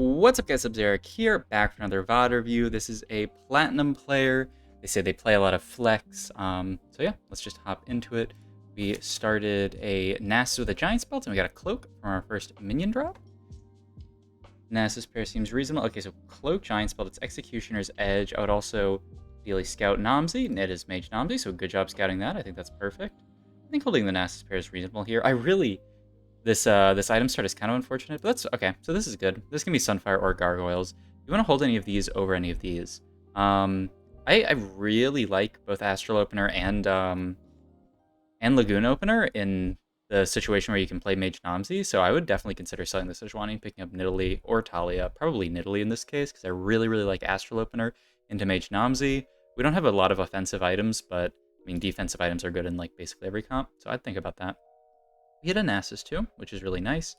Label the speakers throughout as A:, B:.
A: What's up guys, Eric here, back for another VOD review. This is a Platinum player. They say they play a lot of flex. So yeah, let's just hop into it. We started a Nasus with a Giant Belt, and we got a Cloak from our first minion drop. Nasus pair seems reasonable. Okay, so Cloak, Giant Belt, it's Executioner's Edge. I would also ideally scout Namzi, and it is Mage Namzi, so good job scouting that. I think that's perfect. I think holding the Nasus pair is reasonable here. This item start is kind of unfortunate, but that's okay. So this is good. This can be Sunfire or Gargoyles. You want to hold any of these over any of these. I really like both Astral Opener and Lagoon Opener in the situation where you can play Mage Namzi, so I would definitely consider selling the Sejuani and picking up Nidalee or Talia. Probably Nidalee in this case, because I really like Astral Opener into Mage Namzi. We don't have a lot of offensive items, but I mean defensive items are good in like basically every comp, so I'd think about that. We hit a Nasus too, which is really nice.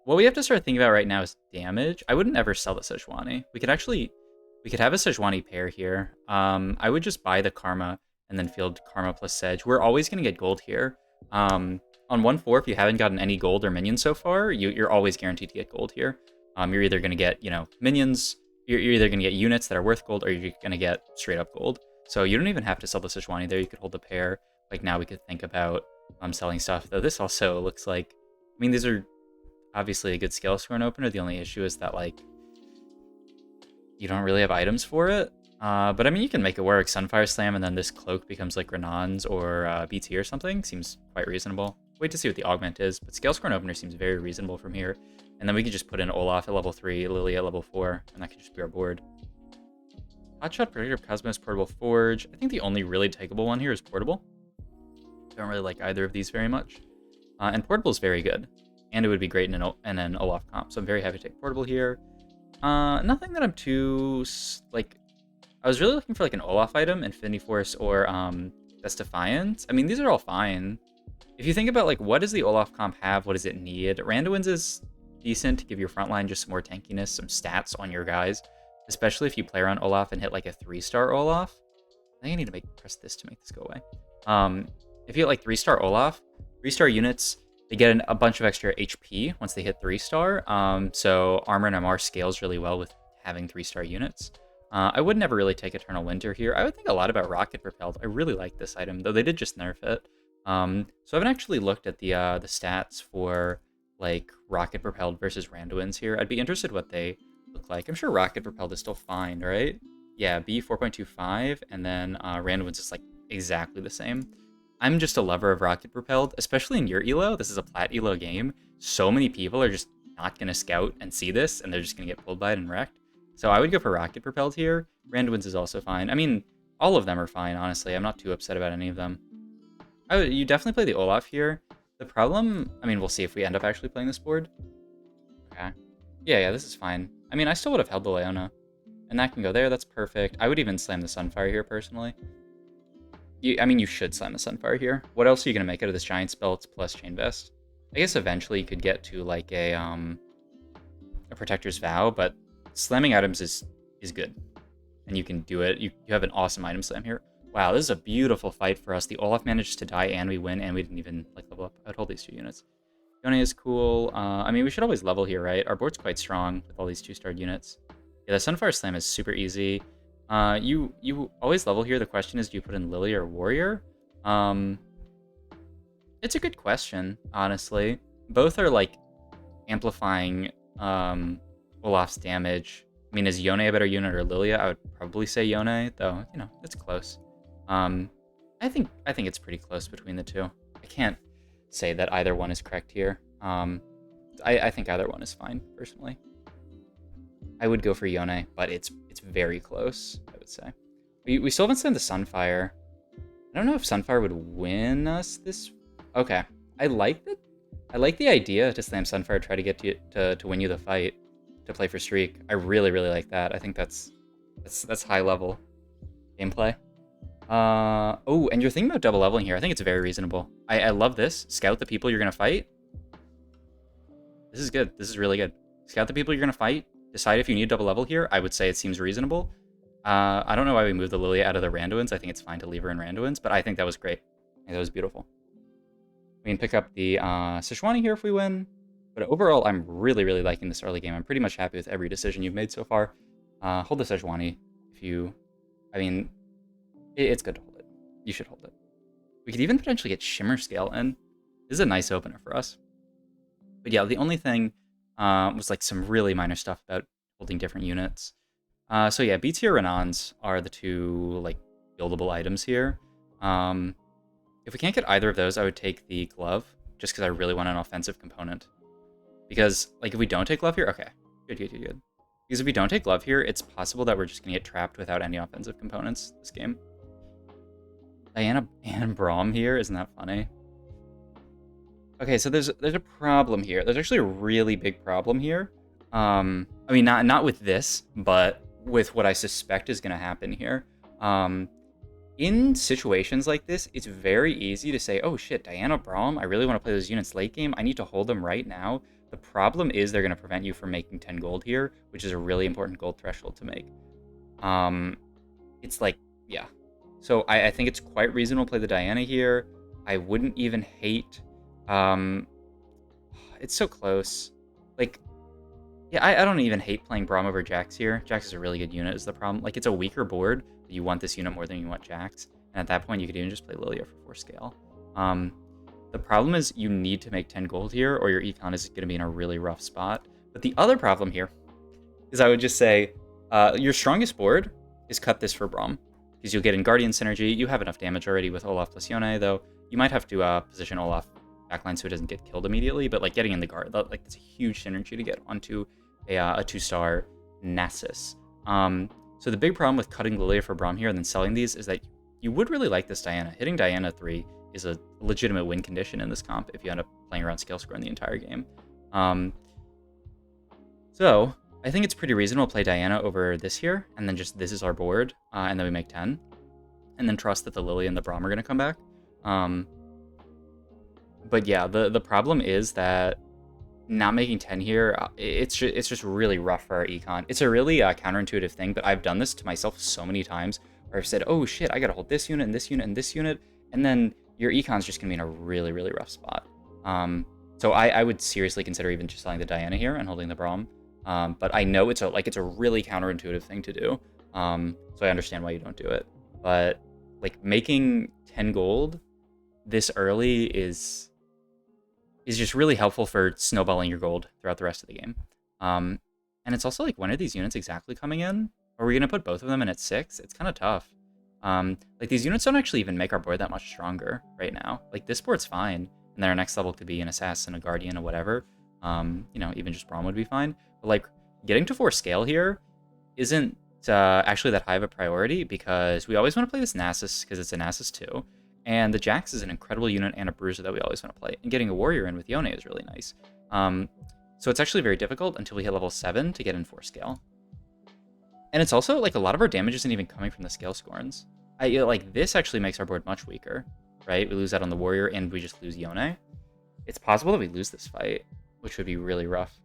A: What we have to start thinking about right now is damage. I wouldn't ever sell the Sejuani. We could have a Sejuani pair here. I would just buy the Karma and then field Karma plus Sedge. We're always going to get gold here. On 1-4, if you haven't gotten any gold or minions so far, you're always guaranteed to get gold here. You're either going to get, minions, you're either going to get units that are worth gold, or you're going to get straight up gold. So you don't even have to sell the Sejuani there. You could hold the pair. Like now we could think about selling stuff, though this also looks like, I mean, these are obviously a good Scalescorn opener. The only issue is that, like, you don't really have items for it. But I mean, you can make it work. Sunfire Slam, and then this Cloak becomes like Renan's or BT or something. Seems quite reasonable. Wait to see what the augment is, but Scalescorn opener seems very reasonable from here. And then we could just put in Olaf at level 3, Lily at level 4, and that could just be our board. Hotshot, Predictor of Cosmos, Portable Forge. I think the only really takeable one here is Portable. Don't really like either of these very much. And Portable is very good. And it would be great in an Olaf comp. So I'm very happy to take Portable here. Nothing that I'm too, like... I was really looking for like an Olaf item, Infinity Force or Best Defiance. I mean, these are all fine. If you think about like, what does the Olaf comp have? What does it need? Randuin's is decent to give your frontline just some more tankiness, some stats on your guys. Especially if you play around Olaf and hit like a 3-star Olaf. I think I need to press this to make this go away. If you hit like 3-star Olaf, 3-star units, they get a bunch of extra HP once they hit 3-star. So Armor and MR scales really well with having 3-star units. I would never really take Eternal Winter here. I would think a lot about Rocket Propelled. I really like this item, though they did just nerf it. So I haven't actually looked at the stats for like Rocket Propelled versus Randuin's here. I'd be interested what they look like. I'm sure Rocket Propelled is still fine, right? Yeah, B 4.25, and then Randuin's is like exactly the same. I'm just a lover of Rocket Propelled, especially in your elo. This is a plat elo game. So many people are just not going to scout and see this, and they're just going to get pulled by it and wrecked. So I would go for Rocket Propelled here. Randuin's is also fine. I mean, all of them are fine, honestly. I'm not too upset about any of them. You definitely play the Olaf here. The problem, I mean, we'll see if we end up actually playing this board. Okay. Yeah, this is fine. I mean, I still would have held the Leona. And that can go there, that's perfect. I would even slam the Sunfire here, personally. I mean, you should slam the Sunfire here. What else are you going to make out of this Giant Belt plus Chain Vest? I guess eventually you could get to, like, a Protector's Vow, but slamming items is good. And you can do it. You have an awesome item slam here. Wow, this is a beautiful fight for us. The Olaf managed to die, and we win, and we didn't even, like, level up. I'd hold these 2 units. Yone is cool. I mean, we should always level here, right? Our board's quite strong with all these 2-starred units. Yeah, the Sunfire Slam is super easy. You always level here. The question is, do you put in Lily or Warrior? It's a good question, honestly. Both are like amplifying Olaf's damage. I mean, is Yone a better unit or Lilia? I would probably say Yone, though, it's close. I think it's pretty close between the two. I can't say that either one is correct here. I think either one is fine, personally. I would go for Yone, but it's very close, I would say. We still haven't sent the Sunfire. I don't know if Sunfire would win us this... Okay. I like the idea to slam Sunfire, try to get to win you the fight, to play for streak. I really like that. I think that's high level gameplay. Oh, and you're thinking about double leveling here. I think it's very reasonable. I love this. Scout the people you're gonna fight. This is good. This is really good. Scout the people you're gonna fight. Decide if you need double level here. I would say it seems reasonable. I don't know why we moved the Lilia out of the Randuin's. I think it's fine to leave her in Randuin's, but I think that was great. I think that was beautiful. We can pick up the Sejuani here if we win. But overall, I'm really, really liking this early game. I'm pretty much happy with every decision you've made so far. Hold the Sejuani if you... I mean, it's good to hold it. You should hold it. We could even potentially get Shimmer Scale in. This is a nice opener for us. But yeah, the only thing was like some really minor stuff about holding different units. So yeah, B tier Renans are the two like buildable items here. If we can't get either of those, I would take the glove, just because I really want an offensive component. Because like if we don't take glove here, okay, good. Because if we don't take glove here, it's possible that we're just gonna get trapped without any offensive components this game. Diana and Braum here, isn't that funny? Okay, so there's a problem here. There's actually a really big problem here. I mean, not with this, but with what I suspect is going to happen here. In situations like this, it's very easy to say, oh shit, Diana Braum, I really want to play those units late game. I need to hold them right now. The problem is they're going to prevent you from making 10 gold here, which is a really important gold threshold to make. It's like, yeah. So I think it's quite reasonable to play the Diana here. I wouldn't even hate... it's so close. Like, yeah, I don't even hate playing Braum over Jax here. Jax is a really good unit is the problem. Like, it's a weaker board, but you want this unit more than you want Jax. And at that point, you could even just play Lilia for 4 scale. The problem is you need to make 10 gold here, or your econ is going to be in a really rough spot. But the other problem here is I would just say your strongest board is cut this for Braum, because you'll get in Guardian synergy. You have enough damage already with Olaf plus Yone, though. You might have to position Olaf backline so it doesn't get killed immediately, but like getting in the guard, like that's a huge synergy to get onto a 2-star Nasus. So the big problem with cutting Lilia for Braum here and then selling these is that you would really like this Diana. Hitting Diana 3 is a legitimate win condition in this comp if you end up playing around Scalescorn the entire game. So I think it's pretty reasonable to play Diana over this here, and then just this is our board, and then we make 10, and then trust that the Lilia and the Braum are going to come back. But yeah, the problem is that not making 10 here, it's just really rough for our econ. It's a really counterintuitive thing, but I've done this to myself so many times where I've said, oh shit, I gotta hold this unit and this unit and this unit, and then your econ's just gonna be in a really, really rough spot. So I would seriously consider even just selling the Diana here and holding the Braum. But I know it's a really counterintuitive thing to do. So I understand why you don't do it. But like making 10 gold this early is just really helpful for snowballing your gold throughout the rest of the game. And it's also like, when are these units exactly coming in? Are we gonna put both of them in at 6? It's kind of tough. Like these units don't actually even make our board that much stronger right now. Like this board's fine, and then our next level could be an assassin, a guardian, or whatever. You know, even just Braum would be fine. But like getting to 4 scale here isn't actually that high of a priority, because we always want to play this Nasus because it's a Nasus 2. And the Jax is an incredible unit and a bruiser that we always want to play. And getting a warrior in with Yone is really nice. So it's actually very difficult until we hit level 7 to get in 4 scale. And it's also like a lot of our damage isn't even coming from the Scalescorns. Like this actually makes our board much weaker, right? We lose out on the warrior and we just lose Yone. It's possible that we lose this fight, which would be really rough.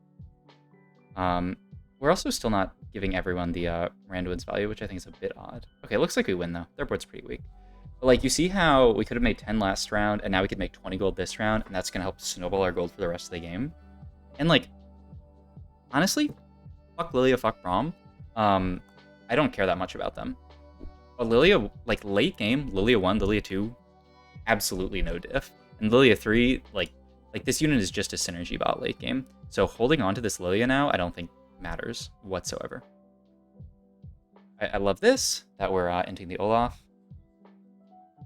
A: We're also still not giving everyone the Randuin's value, which I think is a bit odd. Okay, it looks like we win though. Their board's pretty weak. But like you see how we could have made 10 last round, and now we could make 20 gold this round, and that's gonna help snowball our gold for the rest of the game. And like, honestly, fuck Lilia, fuck Braum. I don't care that much about them. But Lilia, like late game, Lilia 1, Lilia 2, absolutely no diff. And Lilia 3, like this unit is just a synergy bot late game. So holding on to this Lilia now, I don't think matters whatsoever. I love this, that we're inting the Olaf.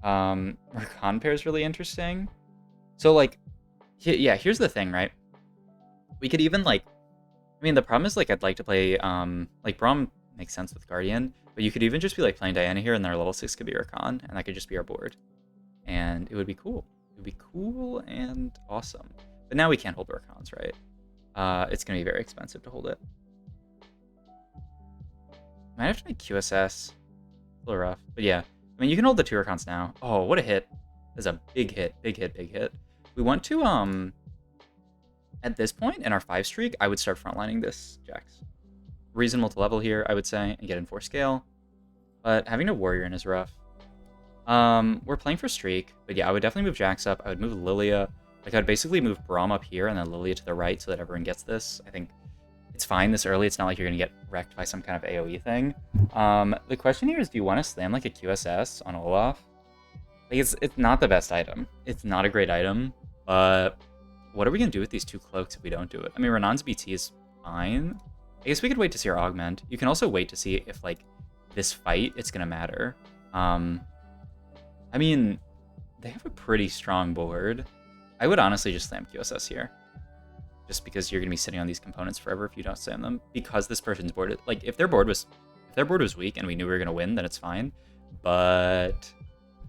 A: Rakan pair is really interesting. So like, yeah, here's the thing, right? We could even like, I mean, the problem is like I'd like to play like Braum makes sense with Guardian, but you could even just be like playing Diana here, and then our level 6 could be Rakan, and that could just be our board, and it would be cool. It would be cool and awesome. But now we can't hold Rakans, right? It's gonna be very expensive to hold it. Might have to make QSS. A little rough, but yeah. I mean, you can hold the 2 Rakans now. Oh, what a hit. That's a big hit, big hit, big hit. We want to, at this point in our 5 streak, I would start frontlining this Jax. Reasonable to level here, I would say, and get in 4 scale. But having a warrior in is rough. We're playing for streak, but yeah, I would definitely move Jax up. I would move Lilia, Like, I'd basically move Braum up here and then Lilia to the right so that everyone gets this. I think it's fine this early. It's not like you're going to get wrecked by some kind of AoE thing. The question here is, do you want to slam like a QSS on Olaf? Like, it's not the best item. It's not a great item, but what are we going to do with these 2 cloaks if we don't do it? I mean, Renan's BT is fine. I guess we could wait to see our augment. You can also wait to see if, like, this fight, it's going to matter. I mean, they have a pretty strong board. I would honestly just slam QSS here. Just because you're going to be sitting on these components forever if you don't slam them. Because this person's board, like, if their board was weak and we knew we were going to win, then it's fine. But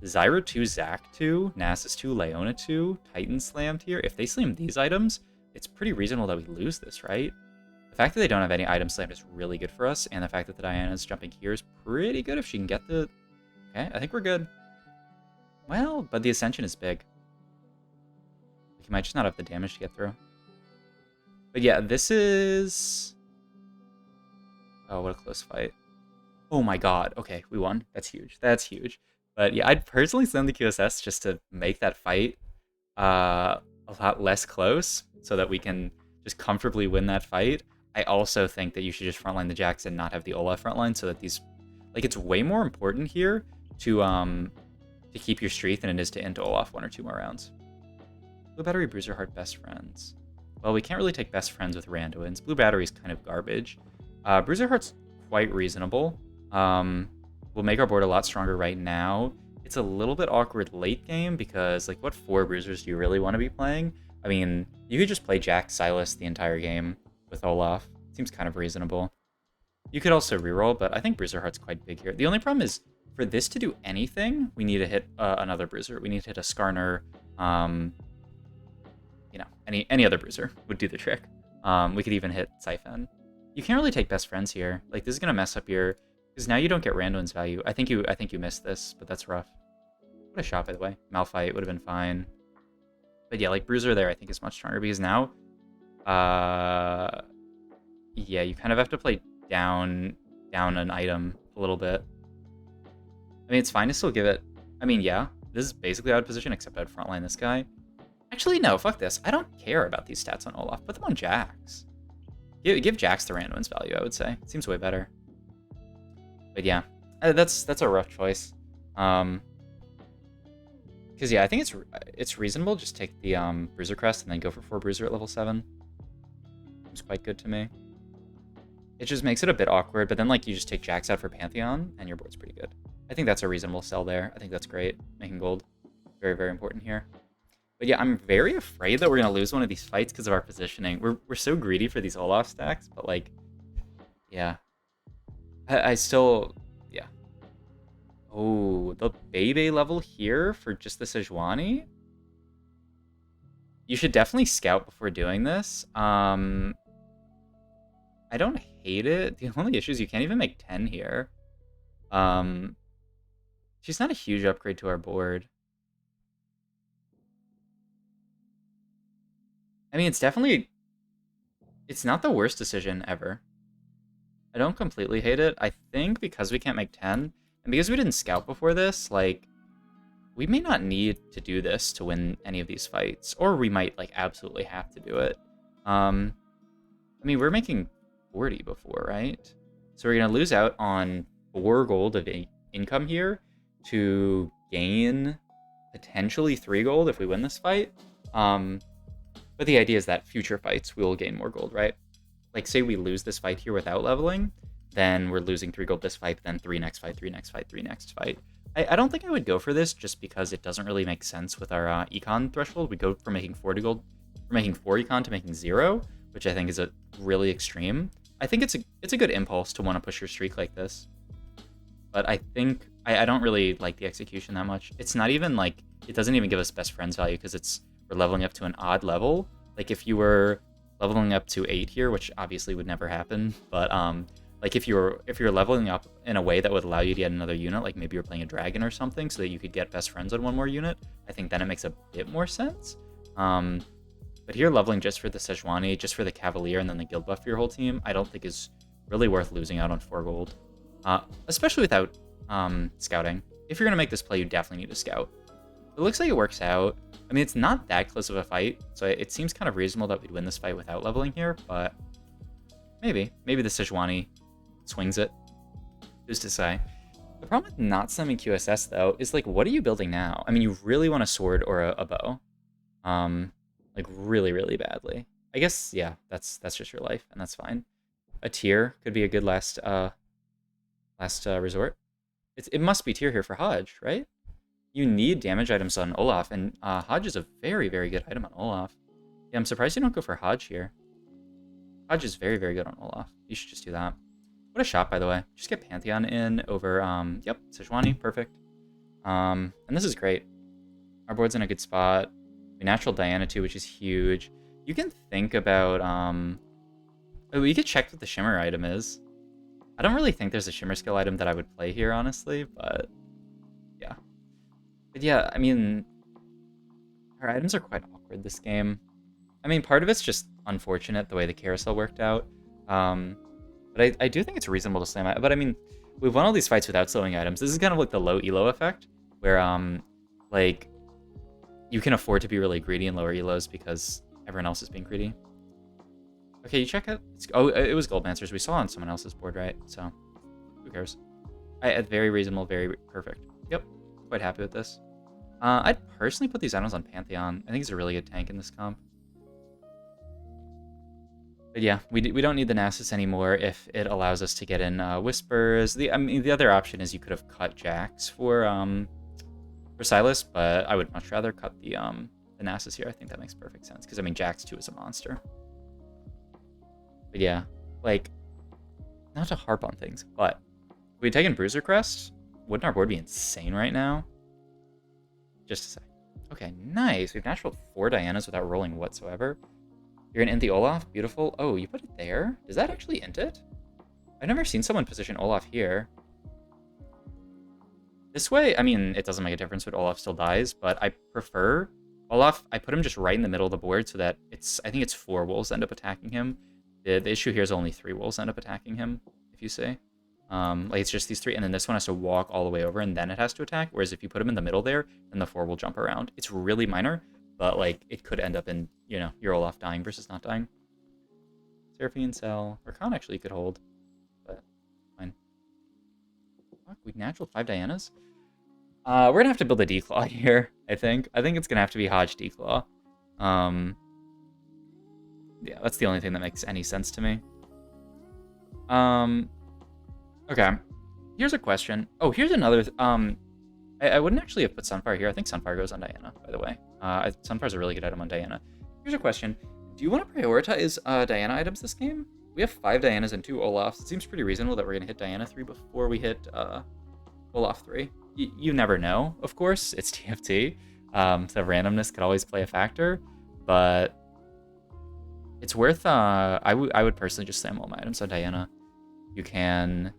A: Zyra 2, Zac 2, Nasus 2, Leona 2, Titan slammed here. If they slam these items, it's pretty reasonable that we lose this, right? The fact that they don't have any items slammed is really good for us, and the fact that the Diana's jumping here is pretty good if she can get the... Okay, I think we're good. Well, but the Ascension is big. He might just not have the damage to get through. But yeah, this is... Oh, what a close fight. Oh my god. Okay, we won. That's huge. That's huge. But yeah, I'd personally send the QSS just to make that fight a lot less close so that we can just comfortably win that fight. I also think that you should just frontline the Jax and not have the Olaf frontline so that these... Like, it's way more important here to keep your streak than it is to into Olaf 1 or 2 more rounds. Blue Battery, Bruiser Heart, best friends. Well, we can't really take best friends with Randuin's. Blue Battery's kind of garbage. Bruiser Heart's quite reasonable. We'll make our board a lot stronger right now. It's a little bit awkward late game because, like, what 4 Bruisers do you really want to be playing? I mean, you could just play Jack Silas the entire game with Olaf. Seems kind of reasonable. You could also reroll, but I think Bruiser Heart's quite big here. The only problem is, for this to do anything, we need to hit another Bruiser. We need to hit a Skarner. You know, any other Bruiser would do the trick. We could even hit Siphon. You can't really take best friends here. Like, this is gonna mess up your... Because now you don't get Randuin's value. I think you missed this, but that's rough. What a shot, by the way. Malphite would have been fine. But yeah, like, Bruiser there I think is much stronger because now... Yeah, you kind of have to play down an item a little bit. I mean, it's fine to still give it... I mean, yeah, this is basically out of position, except I'd frontline this guy. Actually, no, fuck this. I don't care about these stats on Olaf. Put them on Jax. Give Jax the Randuin's value, I would say. It seems way better. But yeah, that's a rough choice. Because yeah, I think it's reasonable. Just take the Bruiser Crest and then go for 4 Bruiser at level 7. Seems quite good to me. It just makes it a bit awkward, but then like you just take Jax out for Pantheon and your board's pretty good. I think that's a reasonable sell there. I think that's great. Making gold, very, very important here. But yeah, I'm very afraid that we're gonna lose one of these fights because of our positioning. We're so greedy for these Olaf stacks, but like, yeah. I still, yeah. Oh, the Bebe level here for just the Sejuani? You should definitely scout before doing this. I don't hate it. The only issue is you can't even make 10 here. She's not a huge upgrade to our board. I mean, it's not the worst decision ever. I don't completely hate it. I think because we can't make 10, and because we didn't scout before this, like, we may not need to do this to win any of these fights, or we might, like, absolutely have to do it. I mean, we're making 40 before, right? So we're going to lose out on 4 gold of income here to gain potentially 3 gold if we win this fight. But the idea is that future fights, we will gain more gold, right? Like, say we lose this fight here without leveling, then we're losing 3 gold this fight, then 3 next fight, 3 next fight, 3 next fight. I don't think I would go for this just because it doesn't really make sense with our econ threshold. We go from making 40 gold, from making 4 econ to making 0, which I think is a really extreme. I think it's a good impulse to want to push your streak like this. But I think, I don't really like the execution that much. It's not even like, it doesn't even give us best friends value because we're leveling up to an odd level. Like if you were leveling up to 8 here, which obviously would never happen, but like if you're leveling up in a way that would allow you to get another unit, like maybe you're playing a dragon or something so that you could get best friends on 1 more unit, I think then it makes a bit more sense. But here leveling just for the Sejuani, just for the Cavalier, and then the guild buff for your whole team, I don't think is really worth losing out on 4 gold. Especially without scouting. If you're going to make this play, you definitely need to scout. It looks like it works out. I mean, it's not that close of a fight, so it seems kind of reasonable that we'd win this fight without leveling here, but maybe. Maybe the Sejuani swings it. Who's to say? The problem with not slamming QSS, though, is, like, what are you building now? I mean, you really want a sword or a bow. Like, really, really badly. I guess, yeah, that's just your life, and that's fine. A tier could be a good last resort. It must be tier here for Hodge, right? You need damage items on Olaf, and Hodge is a very, very good item on Olaf. Yeah, I'm surprised you don't go for Hodge here. Hodge is very, very good on Olaf. You should just do that. What a shot, by the way. Just get Pantheon in over, yep, Sejuani, perfect. And this is great. Our board's in a good spot. We natural Diana too, which is huge. You can think about, we could check what the Shimmer item is. I don't really think there's a Shimmer skill item that I would play here, honestly, but yeah. But yeah, I mean, our items are quite awkward this game. I mean, part of it's just unfortunate the way the carousel worked out. But I do think it's reasonable to slam it. But I mean, we've won all these fights without slowing items. This is kind of like the low elo effect, where like you can afford to be really greedy in lower elos because everyone else is being greedy. Okay, you check it. Oh, it was Goldmancers. We saw on someone else's board, right? So who cares? Very reasonable, very perfect. Yep, quite happy with this. I'd personally put these items on Pantheon. I think he's a really good tank in this comp. But yeah, we don't need the Nasus anymore if it allows us to get in Whispers. I mean, the other option is you could have cut Jax for Silas, but I would much rather cut the Nasus here. I think that makes perfect sense because I mean Jax 2 is a monster. But yeah, like, not to harp on things, but if we had taken Bruiser Crest, wouldn't our board be insane right now? Just to say. Okay, nice. We've natural 4 Dianas without rolling whatsoever. You're gonna int the Olaf? Beautiful. Oh, you put it there? Does that actually int it? I've never seen someone position Olaf here. This way, I mean, it doesn't make a difference when Olaf still dies, but I prefer Olaf. I put him just right in the middle of the board so that I think it's 4 wolves end up attacking him. The issue here is only 3 wolves end up attacking him, if you say. Like, it's just these 3, and then this one has to walk all the way over, and then it has to attack, whereas if you put him in the middle there, then the 4 will jump around. It's really minor, but, like, it could end up in, you know, your Olaf dying versus not dying. Seraphine, Cell, or Khan actually could hold, but fine. Fuck, we natural 5 Dianas? We're gonna have to build a Declaw here, I think. I think it's gonna have to be Hodge Declaw. Yeah, that's the only thing that makes any sense to me. Okay. Here's a question. Oh, here's another... I wouldn't actually have put Sunfire here. I think Sunfire goes on Diana, by the way. Sunfire's a really good item on Diana. Here's a question. Do you want to prioritize Diana items this game? We have 5 Dianas and 2 Olafs. It seems pretty reasonable that we're going to hit Diana 3 before we hit Olaf 3. You never know, of course. It's TFT. So randomness could always play a factor, but it's worth... I would personally just slam all my items on Diana. You can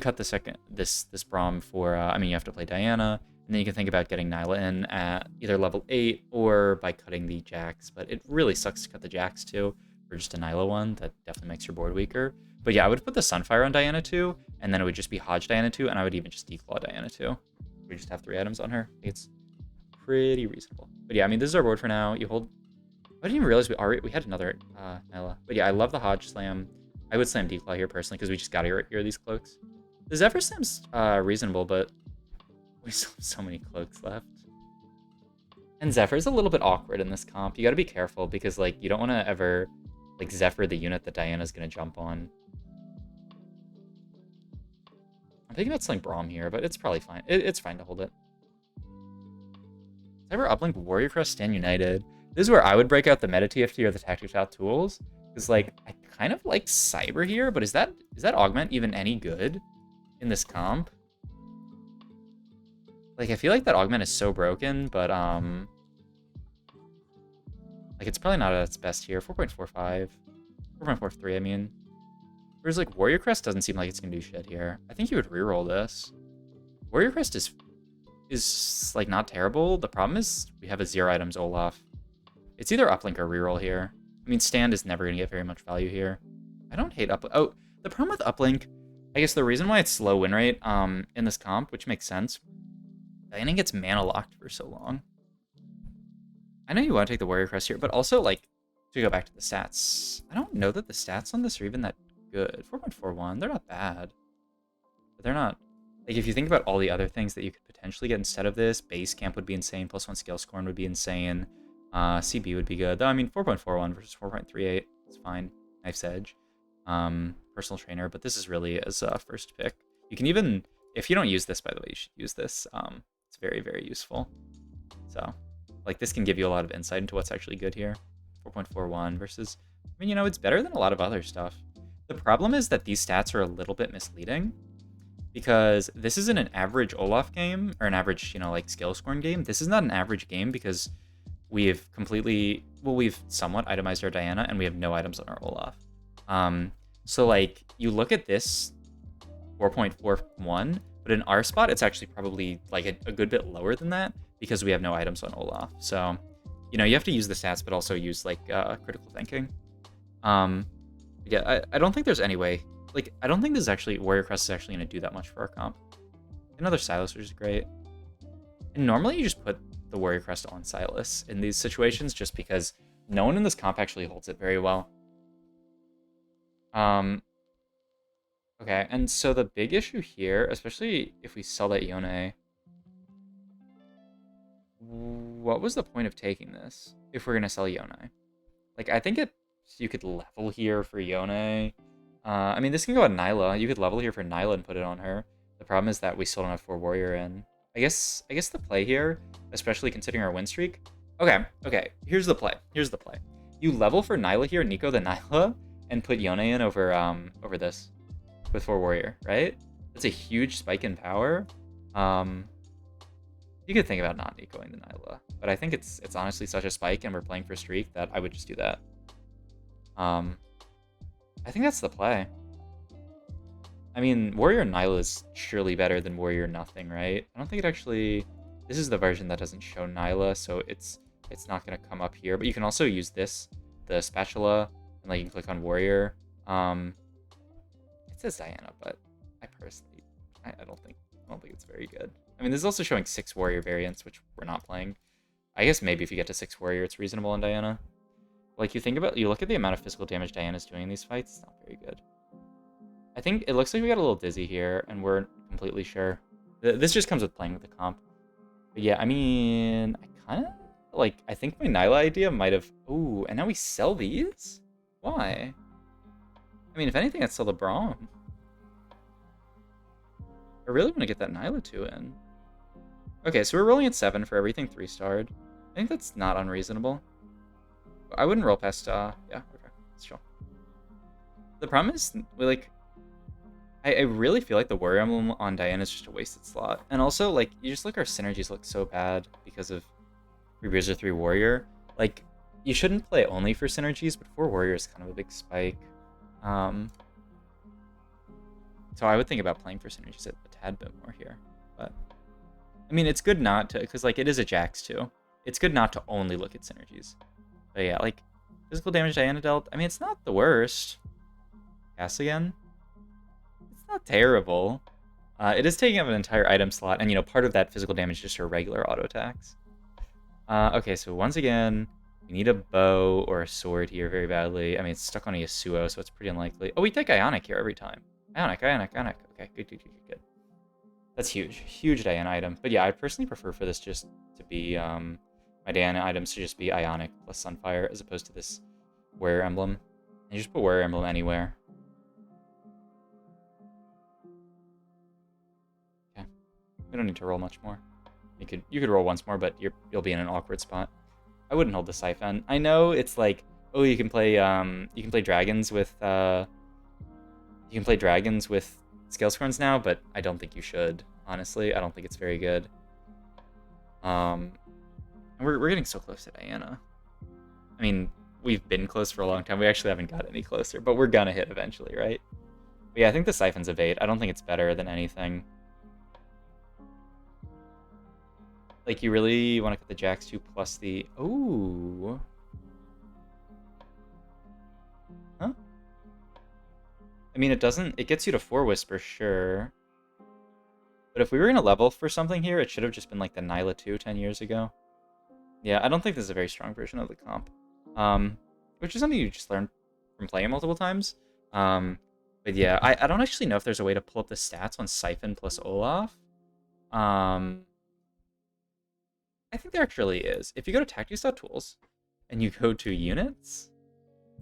A: cut this Braum for, I mean, you have to play Diana, and then you can think about getting Nyla in at either level 8 or by cutting the Jax, but it really sucks to cut the Jax too, for just a Nyla one. That definitely makes your board weaker. But yeah, I would put the Sunfire on Diana 2, and then it would just be Hodge Diana 2, and I would even just Declaw Diana 2. We just have 3 items on her. I think it's pretty reasonable. But yeah, I mean, this is our board for now. You hold... I didn't even realize we had another Nyla. But yeah, I love the Hodge slam. I would slam Declaw here personally, because we just gotta get rid of these cloaks. The Zephyr slam's reasonable, but we still have so many cloaks left. And Zephyr's a little bit awkward in this comp. You gotta be careful, because like you don't want to ever like Zephyr the unit that Diana's gonna jump on. I'm thinking about slamming Braum here, but it's probably fine. It's fine to hold it. Cyber uplink Warrior Crest Stand United. This is where I would break out the meta TFT or the tactical tools. Because like I kind of like Cyber here, but is that augment even any good in this comp? Like I feel like that augment is so broken, but like it's probably not at its best here. 4.45, 4.43. I mean, whereas like Warrior Crest doesn't seem like it's gonna do shit here. I think you would reroll this. Warrior Crest is like not terrible. The problem is we have a 0 items Olaf. It's either uplink or reroll here. I mean, stand is never going to get very much value here. I don't hate uplink. Oh, the problem with uplink, I guess the reason why it's slow win rate in this comp, which makes sense, Diana gets mana locked for so long. I know you want to take the Warrior Crest here, but also, like, to go back to the stats, I don't know that the stats on this are even that good. 4.41, they're not bad. But they're not... Like, if you think about all the other things that you could potentially get instead of this, Base Camp would be insane, +1 Scalescorn would be insane, CB would be good. Though, I mean, 4.41 versus 4.38 is fine. Knife's Edge. Personal Trainer, but this is really as a first pick. You can even... If you don't use this, by the way, you should use this. It's very, very useful. So, like, this can give you a lot of insight into what's actually good here. 4.41 versus... I mean, you know, it's better than a lot of other stuff. The problem is that these stats are a little bit misleading, because this isn't an average Olaf game, or an average, you know, like, Scalescorn game. This is not an average game because we've completely... Well, we've somewhat itemized our Diana, and we have no items on our Olaf. So, like, you look at this 4.41, but in our spot, it's actually probably, like, a good bit lower than that because we have no items on Olaf. So, you know, you have to use the stats, but also use, like, critical thinking. Yeah, I don't think there's any way. Like, I don't think this is actually... Warrior Crest is actually going to do that much for our comp. Another Silas, which is great. And normally you just put the Warrior Crest on Silas in these situations just because no one in this comp actually holds it very well. Okay, and so the big issue here, especially if we sell that Yone... What was the point of taking this if we're going to sell Yone? Like, I think you could level here for Yone. I mean, this can go on Nyla. You could level here for Nyla and put it on her. The problem is that we still don't have 4 Warrior in. I guess the play here, especially considering our win streak... Okay, here's the play. You level for Nyla here, Nico the Nyla, and put Yone in over this with 4 Warrior, right? That's a huge spike in power. You could think about not Nicoing the Nyla, but I think it's honestly such a spike and we're playing for streak that I would just do that. I think that's the play. I mean, Warrior Nyla is surely better than Warrior Nothing, right? I don't think it actually... This is the version that doesn't show Nyla, so it's not going to come up here. But you can also use this, the spatula, and like you can click on Warrior. It says Diana, but I personally, I don't think it's very good. I mean, this is also showing 6 Warrior variants, which we're not playing. I guess maybe if you get to 6 Warrior, it's reasonable on Diana. Like, you look at the amount of physical damage Diana's doing in these fights, it's not very good. I think it looks like we got a little dizzy here, and we're completely sure. This just comes with playing with the comp. But yeah, I mean, I think my Nyla idea might have... Ooh, and now we sell these? Why? I mean, if anything, I'd sell the Braum. I really want to get that Nyla 2 in. Okay, so we're rolling at 7 for everything 3-starred. I think that's not unreasonable. I wouldn't roll past, yeah, okay, let's chill. The problem is, I really feel like the Warrior Emblem on Diana is just a wasted slot. And also, like, you just look, our synergies look so bad because of 3 Razor, 3 Warrior. Like, you shouldn't play only for synergies, but 4 Warrior is kind of a big spike. So I would think about playing for synergies a tad bit more here. But, I mean, it's good not to, because, like, it is a Jax, too. It's good not to only look at synergies. But yeah, like, physical damage Diana dealt, I mean, it's not the worst. Cast again? It's not terrible. It is taking up an entire item slot, and, you know, part of that physical damage is just her regular auto attacks. Okay, so once again, we need a bow or a sword here very badly. I mean, it's stuck on a Yasuo, so it's pretty unlikely. Oh, we take Ionic here every time. Ionic. Okay, good. That's huge. Huge Diana item. But yeah, I personally prefer for this just to be, my Diana items to just be Ionic plus Sunfire, as opposed to this Warrior Emblem. And you just put Warrior Emblem anywhere. Okay. We don't need to roll much more. You could roll once more, but you'll be in an awkward spot. I wouldn't hold the Siphon. I know it's like, oh, you can play dragons with Scalescorns now, but I don't think you should. Honestly, I don't think it's very good. And we're getting so close to Diana. I mean, we've been close for a long time. We actually haven't got any closer, but we're gonna hit eventually, right? But yeah, I think the Siphon's a bait. I don't think it's better than anything. Like, you really want to cut the Jax 2 plus the... Ooh. Huh? I mean, it gets you to 4 Whisper, sure. But if we were going to level for something here, it should have just been like the Nyla 2 10 years ago. Yeah, I don't think this is a very strong version of the comp. Which is something you just learn from playing multiple times. But yeah, I don't actually know if there's a way to pull up the stats on Siphon plus Olaf. I think there actually is. If you go to tactics.tools and you go to units,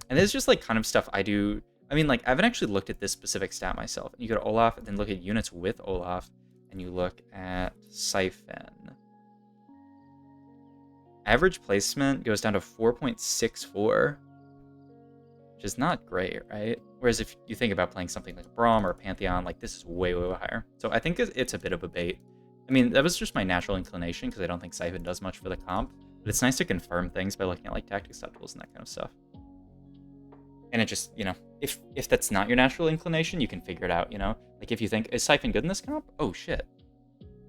A: and this is just like kind of stuff I do. I mean, like I haven't actually looked at this specific stat myself. You go to Olaf and then look at units with Olaf, and you look at Siphon. Average placement goes down to 4.64, which is not great, right? Whereas if you think about playing something like Braum or Pantheon, like this is way, way higher. So I think it's a bit of a bait. I mean, that was just my natural inclination because I don't think Siphon does much for the comp, but it's nice to confirm things by looking at like tactics.tools and that kind of stuff. And it just, you know, if that's not your natural inclination, you can figure it out, you know? Like if you think, is Siphon good in this comp? Oh shit.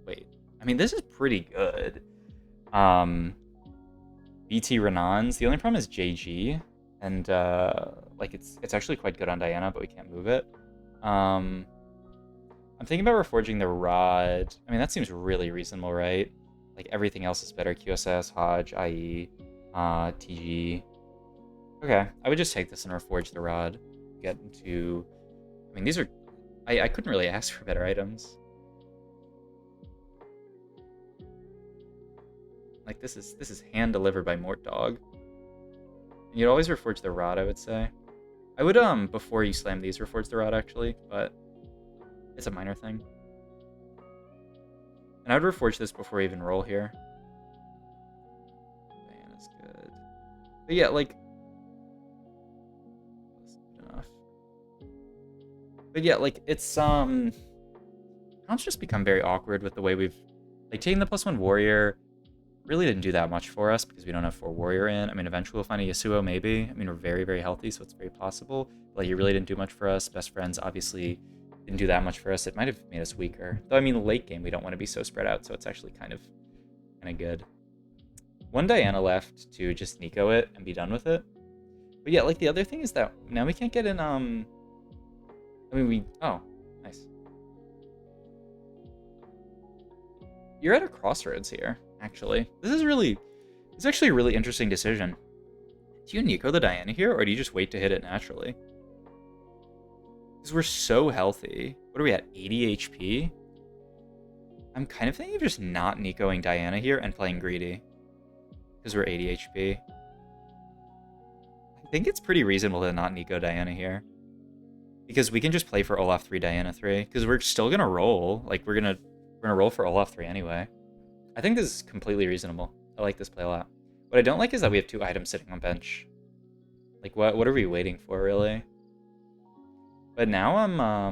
A: Wait. I mean, this is pretty good. BT Renans. The only problem is JG. And like it's actually quite good on Diana, but we can't move it. I'm thinking about reforging the Rod. I mean, that seems really reasonable, right? Like everything else is better. QSS, Hodge, IE, TG. Okay, I would just take this and reforge the Rod. Get into... I mean, these are... I couldn't really ask for better items. Like, this is hand-delivered by Mort Dog. And you'd always reforge the Rod, I would say. I would, before you slam these, reforge the Rod, actually, but it's a minor thing. And I would reforge this before I even roll here. Diana's good. But yeah, like... But yeah, like, it's, comps just become very awkward with the way we've, like, taking the +1 warrior really didn't do that much for us because we don't have 4 warrior in. I mean, eventually we'll find a Yasuo, maybe. I mean, we're very, very healthy, so it's very possible. But, like, he really didn't do much for us. Best friends, obviously, didn't do that much for us. It might have made us weaker. Though, I mean, late game, we don't want to be so spread out, so it's actually kind of good. One Diana left to just Nico it and be done with it. But yeah, like, the other thing is that now we can't get in, I mean, oh, nice. You're at a crossroads here, actually. This is actually a really interesting decision. Do you Nico the Diana here, or do you just wait to hit it naturally? Because we're so healthy. What are we at, 80 HP? I'm kind of thinking of just not Nicoing Diana here and playing greedy. Because we're 80 HP. I think it's pretty reasonable to not Nico Diana here. Because we can just play for Olaf 3, Diana 3. Because we're still gonna roll. Like, we're gonna roll for Olaf 3 anyway. I think this is completely reasonable. I like this play a lot. What I don't like is that we have 2 items sitting on bench. Like, what are we waiting for, really? But now I'm, I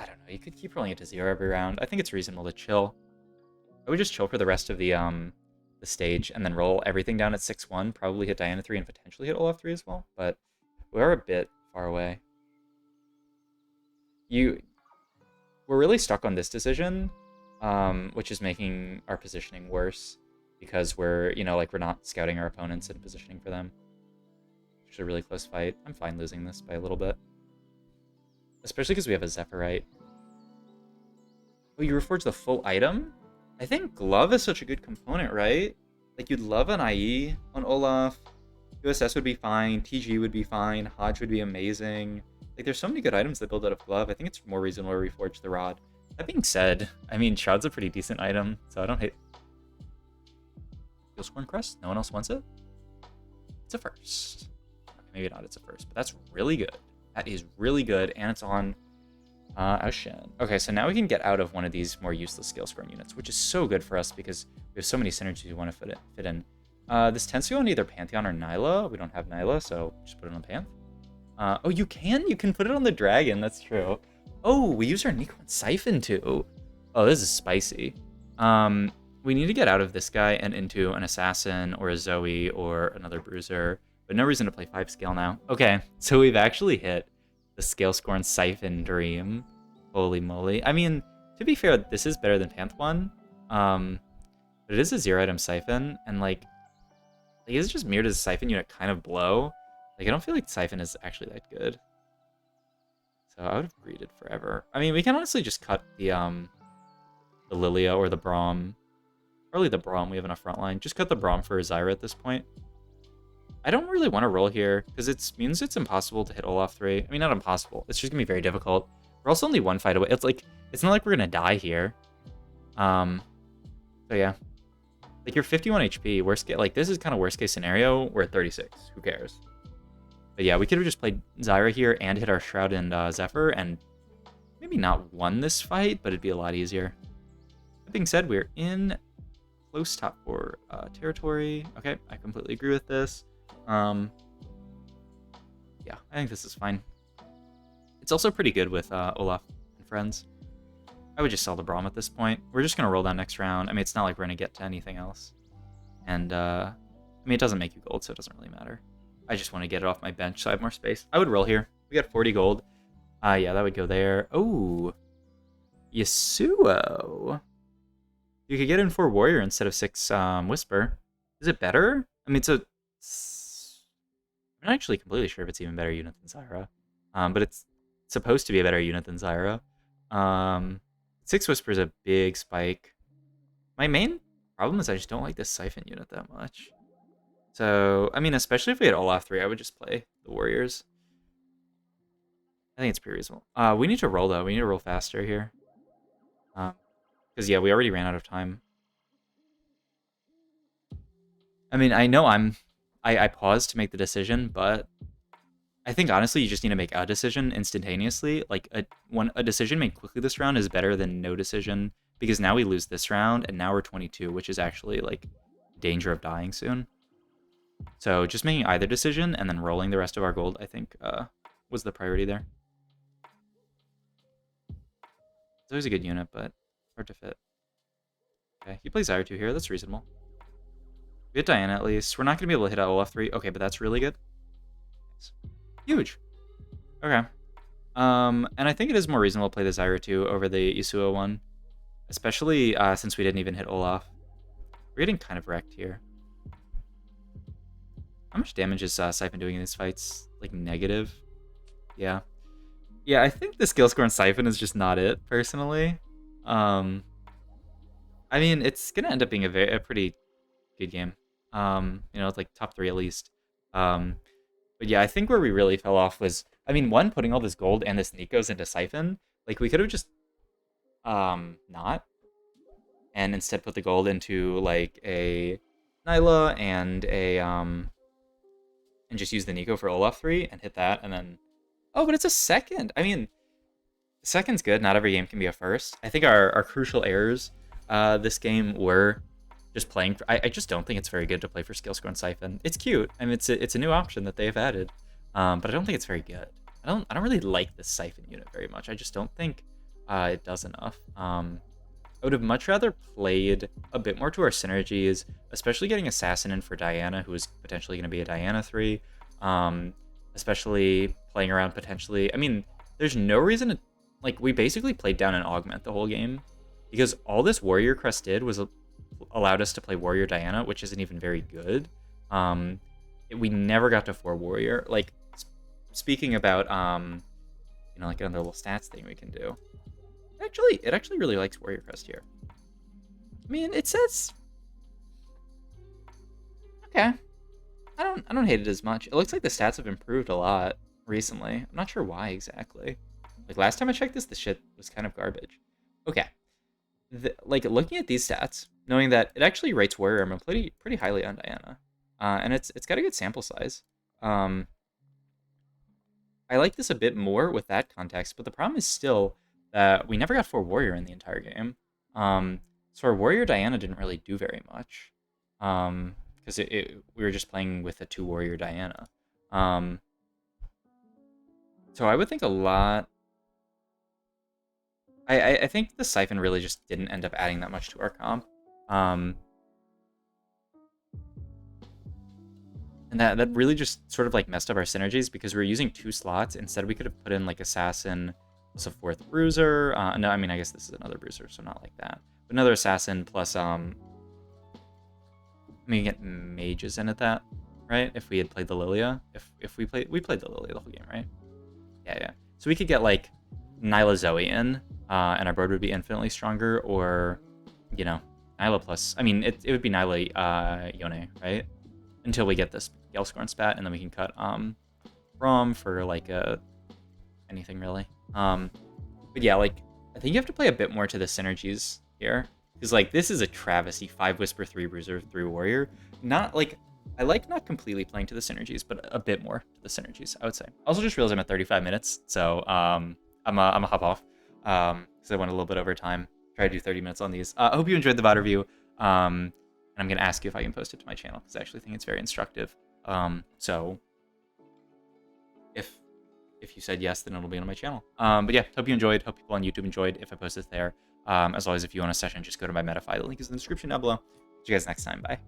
A: don't know. You could keep rolling it to 0 every round. I think it's reasonable to chill. I would just chill for the rest of the stage and then roll everything down at 6-1. Probably hit Diana 3 and potentially hit Olaf 3 as well. But we're a bit far away. We're really stuck on this decision, which is making our positioning worse because we're, you know, like we're not scouting our opponents and positioning for them. It's a really close fight. I'm fine losing this by a little bit. Especially because we have a Zephyrite. Oh, you reforge the full item? I think Glove is such a good component, right? Like, you'd love an IE on Olaf. USS would be fine. TG would be fine. Hodge would be amazing. Like, there's so many good items that build out of Glove. I think it's more reasonable to reforge the Rod. That being said, I mean, Shroud's a pretty decent item, so I don't hate... Scalescorn Crest? No one else wants it? It's a first. Okay, maybe not, it's a first, but that's really good. That is really good, and it's on Ashen. Okay, so now we can get out of one of these more useless Scalescorn units, which is so good for us because we have so many synergies we want to fit in. This tends to go on either Pantheon or Nyla. We don't have Nyla, so just put it on Panth. Oh, you can? You can put it on the Dragon, that's true. Oh, we use our Nico and Siphon too. Oh, this is spicy. We need to get out of this guy and into an Assassin or a Zoe or another Bruiser, but no reason to play 5 scale now. Okay, so we've actually hit the Scalescorn Siphon dream. Holy moly. I mean, to be fair, this is better than Panth 1. But it is a 0-item Siphon, and like is it just mirrored as a Siphon unit kind of blow? Like, I don't feel like Siphon is actually that good. So I would have greeted forever. I mean, we can honestly just cut the Lilia or the Braum. Probably the Braum we have in a front line. Just cut the Braum for Zyra at this point. I don't really want to roll here, because it means it's impossible to hit Olaf 3. I mean, not impossible. It's just going to be very difficult. We're also only one fight away. It's not like we're going to die here. So yeah. Like, you're 51 HP. Worst case, like, this is kind of worst case scenario. We're at 36. Who cares? But yeah, we could have just played Zyra here and hit our Shroud and Zephyr, and maybe not won this fight, but it'd be a lot easier. That being said, we're in close top 4 territory. Okay, I completely agree with this. Yeah, I think this is fine. It's also pretty good with Olaf and friends. I would just sell the Braum at this point. We're just going to roll down next round. I mean, it's not like we're going to get to anything else. And, I mean, it doesn't make you gold, so it doesn't really matter. I just want to get it off my bench so I have more space. I would roll here. We got 40 gold. Yeah, that would go there. Oh, Yasuo. You could get in 4 Warrior instead of 6 Whisper. Is it better? I mean, I'm not actually completely sure if it's even better unit than Zyra. But it's supposed to be a better unit than Zyra. 6 Whisper is a big spike. My main problem is I just don't like this Siphon unit that much. So, I mean, especially if we had Olaf 3, I would just play the Warriors. I think it's pretty reasonable. We need to roll, though. We need to roll faster here. Because, yeah, we already ran out of time. I mean, I know I paused to make the decision, but I think, honestly, you just need to make a decision instantaneously. Like, a decision made quickly this round is better than no decision, because now we lose this round, and now we're 22, which is actually, like, danger of dying soon. So just making either decision and then rolling the rest of our gold, I think, was the priority there. It's always a good unit, but hard to fit. Okay, he plays Zyra 2 here. That's reasonable. We hit Diana at least. We're not going to be able to hit Olaf 3. Okay, but that's really good. Nice. Huge. Okay. And I think it is more reasonable to play the Zyra 2 over the Yasuo one. Especially since we didn't even hit Olaf. We're getting kind of wrecked here. How much damage is Siphon doing in these fights? Like, negative? Yeah. Yeah, I think the Scalescorn Siphon is just not it, personally. I mean, it's going to end up being a pretty good game. You know, it's like top 3 at least. But yeah, I think where we really fell off was, I mean, one, putting all this gold and this Nikos into Siphon. Like, we could have just not. And instead put the gold into, like, a Nyla and a, and just use the Nico for Olaf 3 and hit that, and then... Oh, but it's a second! I mean, second's good. Not every game can be a first. I think our crucial errors this game were just playing... I just don't think it's very good to play for Scalescorn Siphon. It's cute. I mean, it's a new option that they have added. But I don't think it's very good. I don't really like this Siphon unit very much. I just don't think it does enough. I would have much rather played a bit more to our synergies, especially getting Assassin in for Diana, who is potentially going to be a Diana 3. Especially playing around potentially. I mean, there's no reason to... Like, we basically played down an Augment the whole game, because all this Warrior Crest did was allowed us to play Warrior Diana, which isn't even very good. We never got to 4 Warrior. Like, speaking about, you know, like another little stats thing we can do. It actually really likes Warrior Crest here. I mean, it says... Okay. I don't hate it as much. It looks like the stats have improved a lot recently. I'm not sure why exactly. Like, last time I checked this shit was kind of garbage. Okay. Like, looking at these stats, knowing that it actually rates Warrior Armor pretty highly on Diana. And it's got a good sample size. I like this a bit more with that context, but the problem is still that we never got 4 Warrior in the entire game. So our Warrior Diana didn't really do very much. Because we were just playing with a 2 Warrior Diana. So I would think a lot... I think the Siphon really just didn't end up adding that much to our comp. And that really just sort of like messed up our synergies, because we were using 2 slots. Instead, we could have put in like Assassin plus a 4th Bruiser. No, I mean, I guess this is another Bruiser, so not like that. But another Assassin plus... I mean, you get mages in at that, right? If we had played the Lilia. If we played the Lilia the whole game, right? Yeah. So we could get like Nyla Zoe in, and our board would be infinitely stronger, or, you know, Nyla plus. I mean, it would be Nyla Yone, right? Until we get this Scalescorn spat, and then we can cut Rom for like anything really. But yeah, like I think you have to play a bit more to the synergies here, because like this is a travesty 5 Whisper 3 Bruiser 3 Warrior. Not like I like not completely playing to the synergies, but a bit more to the synergies, I would say. Also, just realized I'm at 35 minutes, so I'm a hop off because I went a little bit over time. Try to do 30 minutes on these. I hope you enjoyed the VOD review. And I'm gonna ask you if I can post it to my channel because I actually think it's very instructive. So if you said yes, then it'll be on my channel. But yeah, hope you enjoyed. Hope people on YouTube enjoyed if I post it there. As always, if you want a session, just go to my meta file. The link is in the description down below. See you guys next time. Bye.